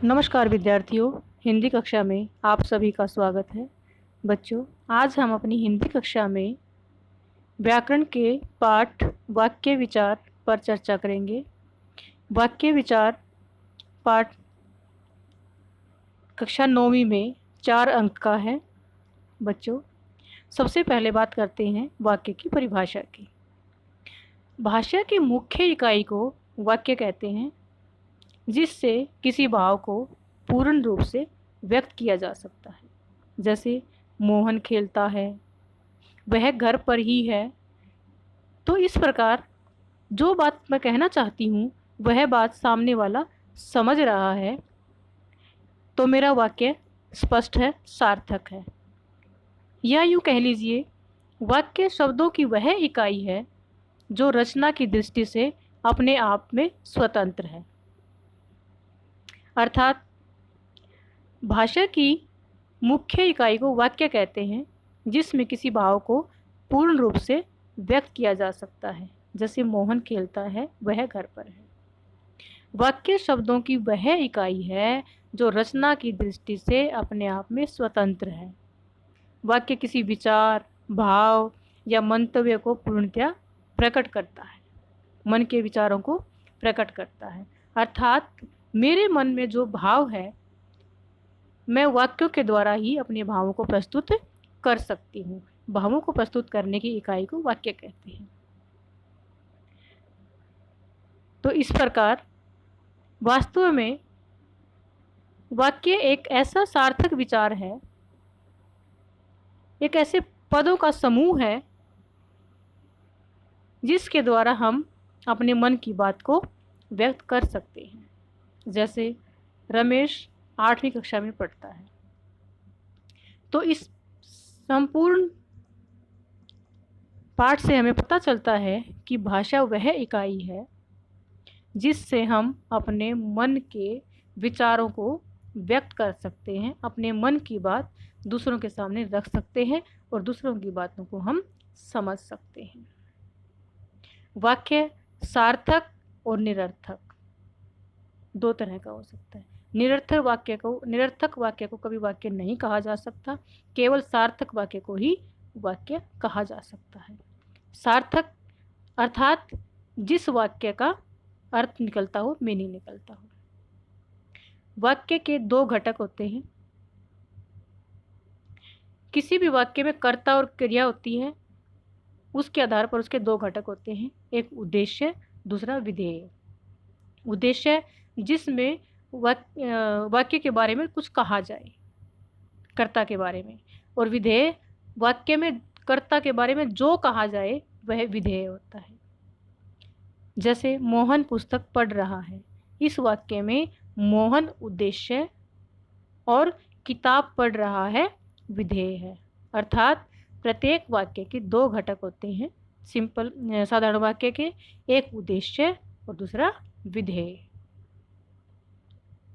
नमस्कार विद्यार्थियों, हिंदी कक्षा में आप सभी का स्वागत है। बच्चों, आज हम अपनी हिंदी कक्षा में व्याकरण के पाठ वाक्य विचार पर चर्चा करेंगे। वाक्य विचार पाठ कक्षा 9वीं में 4 अंक का है। बच्चों, सबसे पहले बात करते हैं वाक्य की परिभाषा की। भाषा की मुख्य इकाई को वाक्य कहते हैं, जिससे किसी भाव को पूर्ण रूप से व्यक्त किया जा सकता है। जैसे मोहन खेलता है, वह घर पर ही है। तो इस प्रकार जो बात मैं कहना चाहती हूँ वह बात सामने वाला समझ रहा है, तो मेरा वाक्य स्पष्ट है, सार्थक है। या यूँ कह लीजिए, वाक्य शब्दों की वह इकाई है जो रचना की दृष्टि से अपने आप में स्वतंत्र है। अर्थात भाषा की मुख्य इकाई को वाक्य कहते हैं, जिसमें किसी भाव को पूर्ण रूप से व्यक्त किया जा सकता है। जैसे मोहन खेलता है, वह घर पर है। वाक्य शब्दों की वह इकाई है जो रचना की दृष्टि से अपने आप में स्वतंत्र है। वाक्य किसी विचार, भाव या मंतव्य को पूर्णतया प्रकट करता है, मन के विचारों को प्रकट करता है। अर्थात मेरे मन में जो भाव है, मैं वाक्यों के द्वारा ही अपने भावों को प्रस्तुत कर सकती हूँ। भावों को प्रस्तुत करने की इकाई को वाक्य कहते हैं। तो इस प्रकार वास्तव में वाक्य एक ऐसा सार्थक विचार है, एक ऐसे पदों का समूह है जिसके द्वारा हम अपने मन की बात को व्यक्त कर सकते हैं। जैसे रमेश 8वीं कक्षा में पढ़ता है। तो इस संपूर्ण पाठ से हमें पता चलता है कि भाषा वह इकाई है जिससे हम अपने मन के विचारों को व्यक्त कर सकते हैं, अपने मन की बात दूसरों के सामने रख सकते हैं और दूसरों की बातों को हम समझ सकते हैं। वाक्य सार्थक और निरर्थक दो तरह का हो सकता है। निरर्थक वाक्य को कभी वाक्य नहीं कहा जा सकता, केवल सार्थक वाक्य को ही वाक्य कहा जा सकता है। सार्थक अर्थात जिस वाक्य का अर्थ निकलता हो, मीनिंग निकलता हो। वाक्य के 2 घटक होते हैं। किसी भी वाक्य में कर्ता और क्रिया होती है, उसके आधार पर उसके 2 घटक होते हैं, एक उद्देश्य, दूसरा विधेय। उद्देश्य जिसमें वाक्य के बारे में कुछ कहा जाए, कर्ता के बारे में, और विधेय वाक्य में कर्ता के बारे में जो कहा जाए वह विधेय होता है। जैसे मोहन पुस्तक पढ़ रहा है, इस वाक्य में मोहन उद्देश्य और किताब पढ़ रहा है विधेय है। अर्थात प्रत्येक वाक्य के 2 घटक होते हैं। साधारण वाक्य के एक उद्देश्य और दूसरा विधेय।